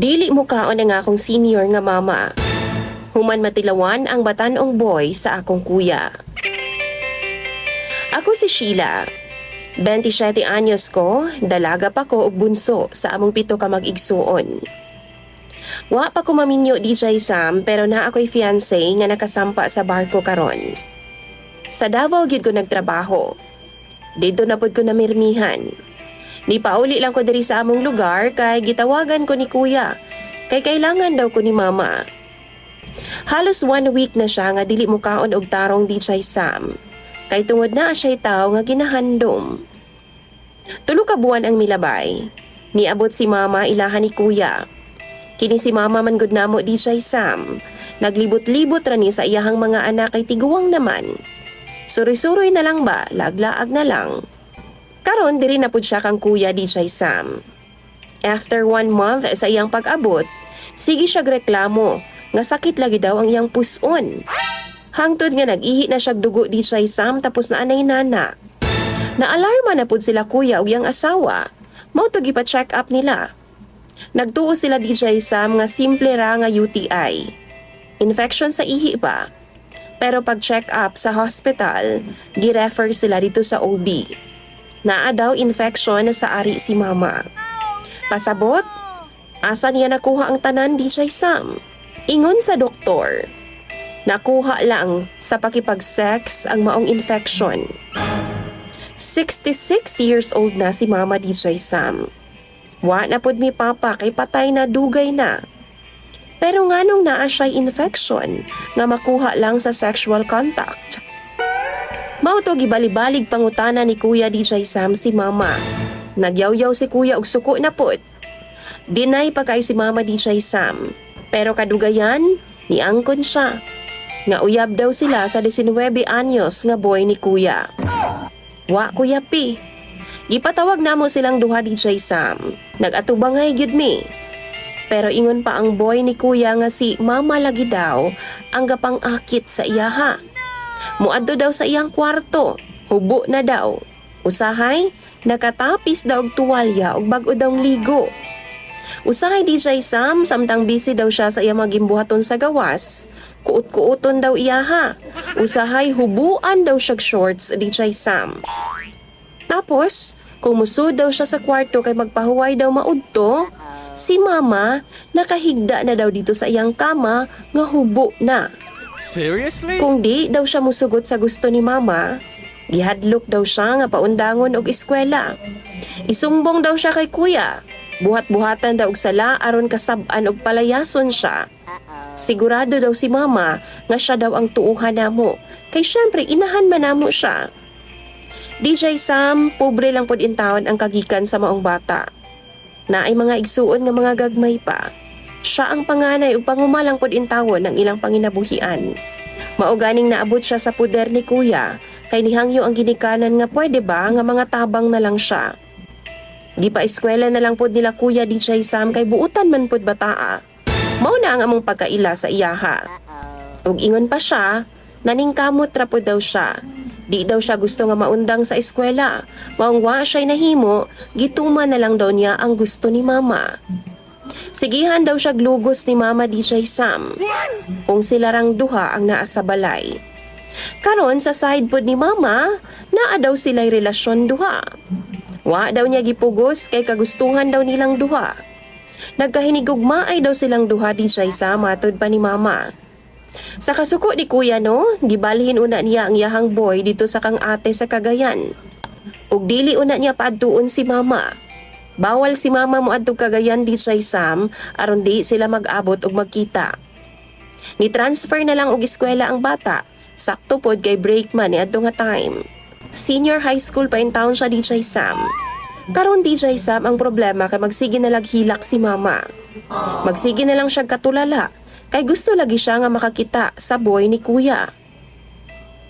Dili mo kaon nga akong senior nga mama. Human matilawan ang batanong boy sa akong kuya. Ako si Sheila. 27 anyos ko, dalaga pa ko og bunso sa among 7 ka mag-igsuon. Wa pa ko maminyo DJ Sam pero na ako'y fiancé nga nakasampa sa barko karon. Sa Davao gid ko nagtrabaho. Dito na pud ko namirmihan. Ni pauli lang ko diri sa among lugar kay gitawagan ko ni kuya kay kailangan daw ko ni mama. Halos 1 week na siya nga dili mo kaon og tarong DJ Sam. Kay tungod na siya'y tao nga ginahandom. 3 ka buwan ang milabay. Niabot si mama ilahan ni kuya. Kini si mama man gud namo DJ Sam. Naglibot-libot ra ni sa iyahang mga anak kay tiguwang naman. Suri-suroy na lang ba, laglaag na lang. Karon diri na pud siya kang kuya DJ Sam. After 1 month sa iyang pag-abot, sige siya reklamo nga sakit lagi daw ang iyang puson. Hangtod nga nag-ihi na siya dugo DJ Sam tapos na anay nana. Naalarma na pud sila kuya ug iyang asawa. Mao to gipa-check up nila. Nagtuo sila DJ Sam nga simple ra nga UTI. Infection sa ihi pa. Pero pag check up sa hospital, gi-refer sila dito sa OB. Naa daw infection sa ari si mama. Pasabot, asa niya nakuha ang tanan DJ Sam? Ingon sa doktor, nakuha lang sa pakipag-sex ang maong infection. 66 years old na si mama DJ Sam. Wa na pud mi papa kay patay na dugay na. Pero nganong naa siya'y infection nga makuha lang sa sexual contact? Mao to gibali-balig pangutana ni Kuya DJ Sam si mama. Nagyaw-yaw si kuya og suko na pud. Deny pa kay si mama DJ Sam. Pero kadugayan, niangkon siya. Nga uyab daw sila sa 19 anyos nga boy ni kuya. Wa kuya pi. Gipatawag namo silang duha DJ Sam. Nag-atubangay gyud mi. Pero ingon pa ang boy ni kuya nga si mama lagi daw ang gapang akit sa iyaha. Muadto daw sa iyang kwarto, hubo na daw. Usahay, nakatapis daw og tuwalya og bag-o daw ligo. Usahay DJ Sam, samtang busy daw siya sa iyang magimbuhaton sa gawas. Kuot-kuoton daw iyaha. Usahay, hubuan daw siya shorts DJ Sam. Tapos, kung musud daw siya sa kwarto kay magpahuway daw maudto, si mama nakahigda na daw dito sa iyang kama nga hubo na. Seriously? Kung di daw siya musugot sa gusto ni mama, gihadlok daw siya nga paundangon og eskwela. Isumbong daw siya kay kuya. Buhat-buhatan daw og sala aron kasab-an og palayason siya. Sigurado daw si mama nga siya daw ang tuuhan namo. Kay syempre inahan man namo siya. DJ Sam, pobre lang pod intawon ang kagikan sa maong bata. Naay mga igsuon nga mga gagmay pa. Siya ang panganay ug pangumalang pod intawon ng ilang panginabuhian. Mao ganing naabot siya sa puder ni kuya kay nihangyo ang ginikanan nga pwede ba nga mga tabang na lang siya. Gipa-eskwela na lang pod nila kuya DJ Sam kay buutan man pod bataa. Mao na ang among pagkaila sa iyaha. Ug ingon pa siya, naningkamot ra pod daw siya. Di daw siya gusto nga maundang sa eskwela. Maong wa siya'y nahimo, gituma na lang daw niya ang gusto ni mama. Sigihan daw siya glugos ni mama DJ Sam. Kung sila rang duha ang naa sa balay. Karon sa side pod ni mama, naa daw sila'y relasyon duha. Wa daw niya gipugos kay kagustuhan daw nilang duha. Nagkahinigugmaay daw silang duha DJ Sam matod pa ni mama. Sa kasuko ni kuya no, gibalhin una niya ang iyahang boy dito sa kang ate sa Cagayan. Ug dili una niya paadtuon si mama. Bawal si mama mo adtong Cagayan DJ Sam aron di sila mag-abot ug magkita. Ni transfer na lang og eskwela ang bata. Sakto pod kay break man ni adto nga time. Senior high school pa in town siya DJ Sam. Karon DJ Sam ang problema kay magsige na laghilak si mama. Magsige na lang siya katulala. Kay gusto lagi siya nga makakita sa boy ni kuya.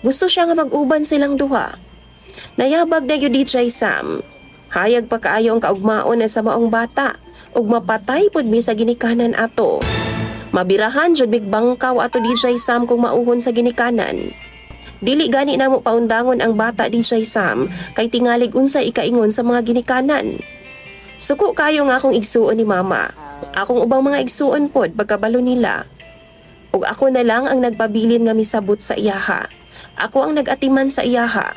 Gusto siya nga mag-uban silang duha. Nayabag na yung DJ Sam. Hayag pa kaayo ang kaugmaon na sa maong bata. Ug mapatay pod mi sa ginikanan ato. Mabirahan jud mig bangkaw ato DJ Sam kung mauhon sa ginikanan. Dili gani namo paundangon ang bata DJ Sam kay tingalig unsay ikaingon sa mga ginikanan. Suko kayo nga akong igsuon ni mama. Akong ubang mga igsuon pod pagkabalo nila. Ug ako na lang ang nagpabilin nga misabot sa iyaha. Ako ang nag-atiman sa iyaha.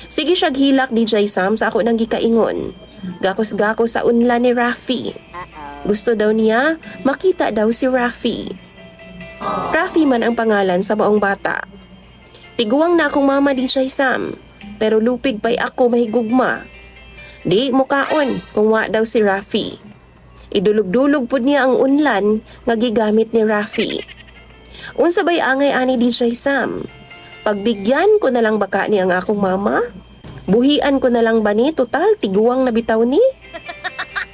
Sige siya hilak DJ Sam sa ako nang gikaingon. Gakos-gakos sa unla ni Rafi. Gusto daw niya makita daw si Rafi. Rafi man ang pangalan sa maong bata. Tiguang na akong mama DJ Sam, pero lupig pa'y ako mahigugma. Di mukaon kung wa daw si Rafi. Idulog-dulog pud niya ang unlan nga gigamit ni Rafi. Unsa bay angay ani DJ Sam? Pagbigyan ko na lang baka ni ang akong mama? Buhian ko na lang ba ni? Total, tiguang na bitaw ni?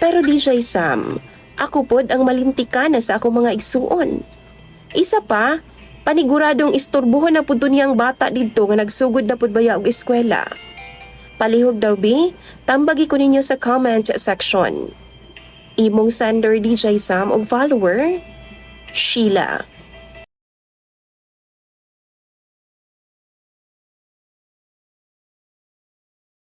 Pero DJ Sam, ako pod ang malintika na sa akong mga igsuon. Isa pa, paniguradong istorbohon na pud niyang bata didto nga nagsugod na pud baya og eskwela. Palihog daw bi, tambagi ko ninyo sa comment section. Imong sender DJ Sam og follower, Sheila.